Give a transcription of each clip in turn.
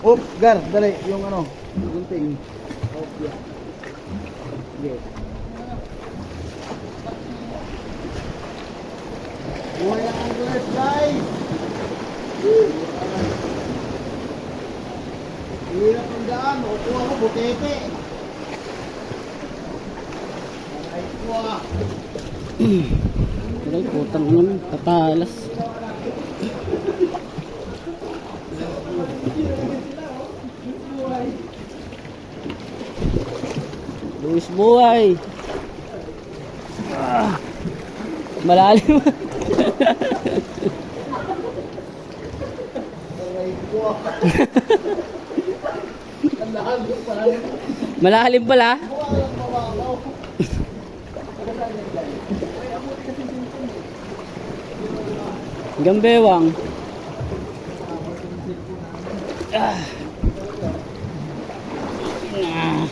Oh, Gar, dali, yung ano, gunting. Oh, yeah. Sige. Buhay ang Angeles, guys! Hirap ang daan, makukuha ko butete. Aray ko ah. Aray, putang naman, tatalas. Luis buhay. Malalim. Aray ko ah. Ang lalim pala. Malalim pala. Gambewang. Ah. Ah.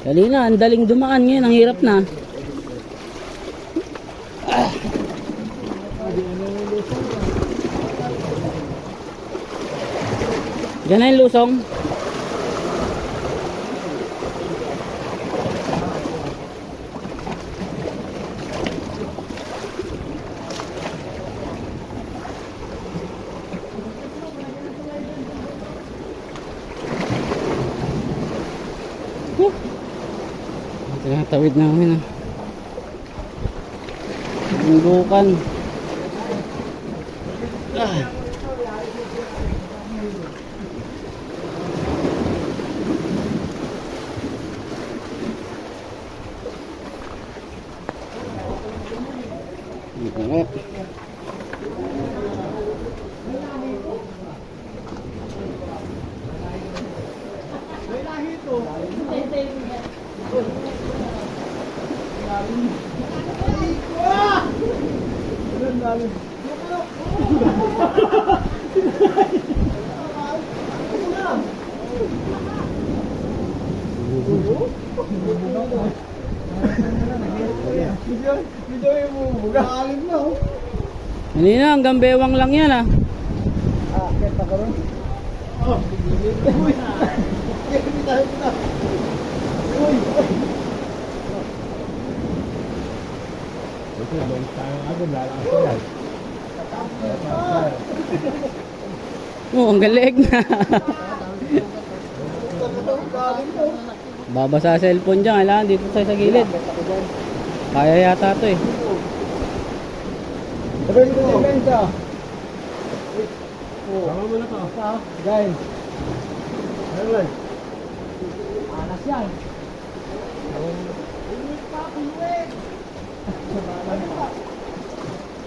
Dali na, ang daling dumaan ngayon, ang hirap na. Ah. Diyan na yung lusong. Tinatawid namin Bundukan. Ah. Medyo yung bubuga. Alim na oh. Hindi na, hanggang bewang lang yan ah. Ah, kaya ka ron. Oh, uy. Kita. Uy. Ito, balik tayo agad. Lalang ko yan. Oo, ang galing na. Babasa sa cellphone dyan, kailangan dito tayo sa gilid. Kaya yata ito eh. Sabi dito sa benta. Tama mo na to. Guys. Ayun. Anas yan.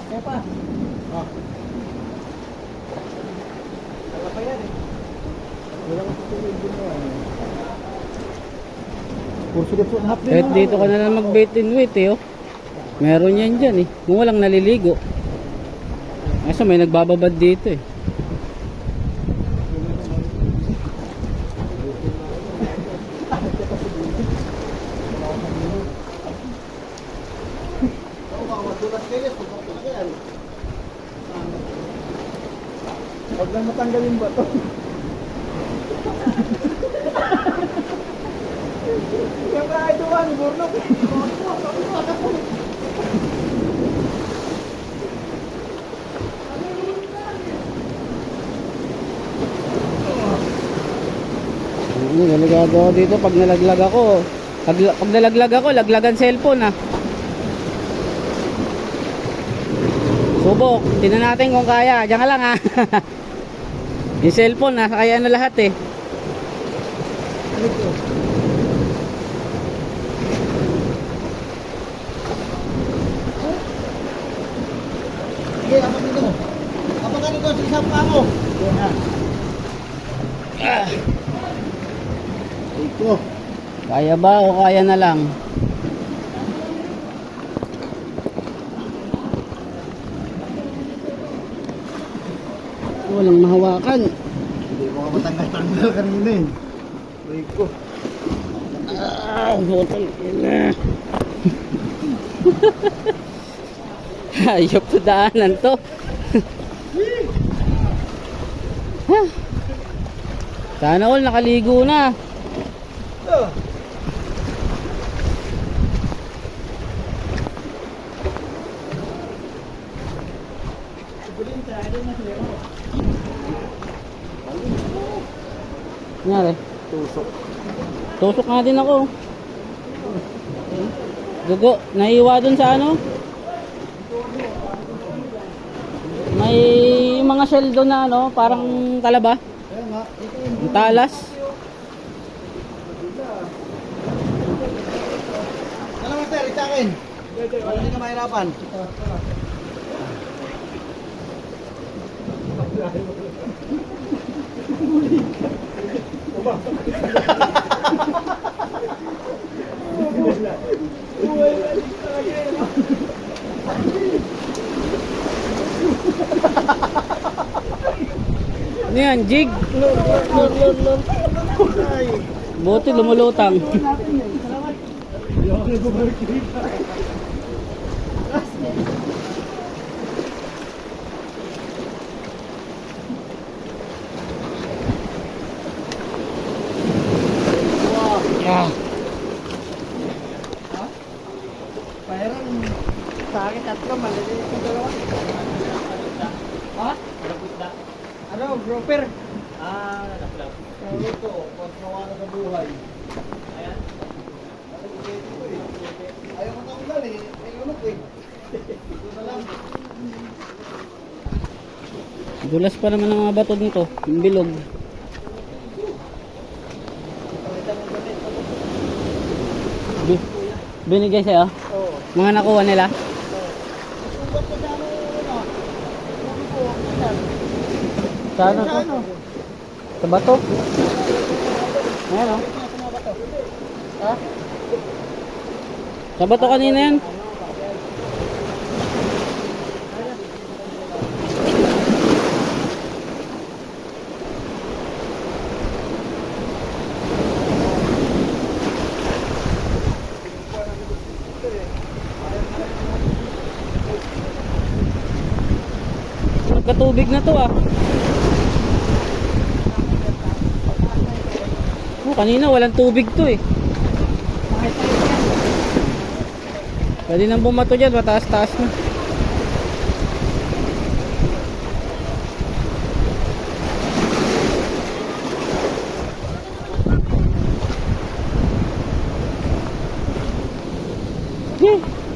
Kaya pa. Kala pa yan eh. Wala ko tutulog din mo. Kahit dito ka na lang mag-bait and wait eh oh. Meron yan dyan eh. Kung walang naliligo. Kasi may nagbababad dito eh. Huwag lang matanggalin ba ito? Siyempre ay duwan, burnok. Delikado ako dito pag nalaglag ako. Pag nalaglag ako, laglagan cellphone ah. Subok, tingnan natin kung kaya. Diyan ka lang ah. Yung cellphone nasa kaya na lahat eh. Sige, apak dito. Apak ka dito. isang pa mo. Yan na. Ito. Kaya ba o kaya na lang? Walang mahawakan. Hindi mo ka matanggal-tanggal kanina eh. Ito. Hotel ina. Ayop to daanan to. Sana all nakaligo na. Nangyari? Tusok. Tusok nga din ako. Gugo, naiiwa dun sa ano? May mga shell doon na ano, parang kalaba. Kaya nga. Ito yung Ang talas. Alam mo sir, sa akin. Wala hindi ka mahirapan. Ano yan, jig? Ay. Buti lumulutang. Ah. Mayroon sa akin tatlo, maliliit yung dalawa. Ha? Ano, grouper? Naplap. Sabi ko, pag mawala sa buhay. Ayan. Ayaw ko tanggal eh. May lunok eh. Ito na lang. Dulas pa naman ang mga bato nito. Yung bilog. Binigay sa'yo? Oo. Mga nakuha nila? Subat ko sa ano, sabi ko, yan. Sa ano to? Sa bato? Ayan o. Ha? Sa bato kanina yan. Nagkatubig na to ah. Oh, kanina walang tubig to eh. Pwede nang bumato dyan, mataas-taas na. Yeah.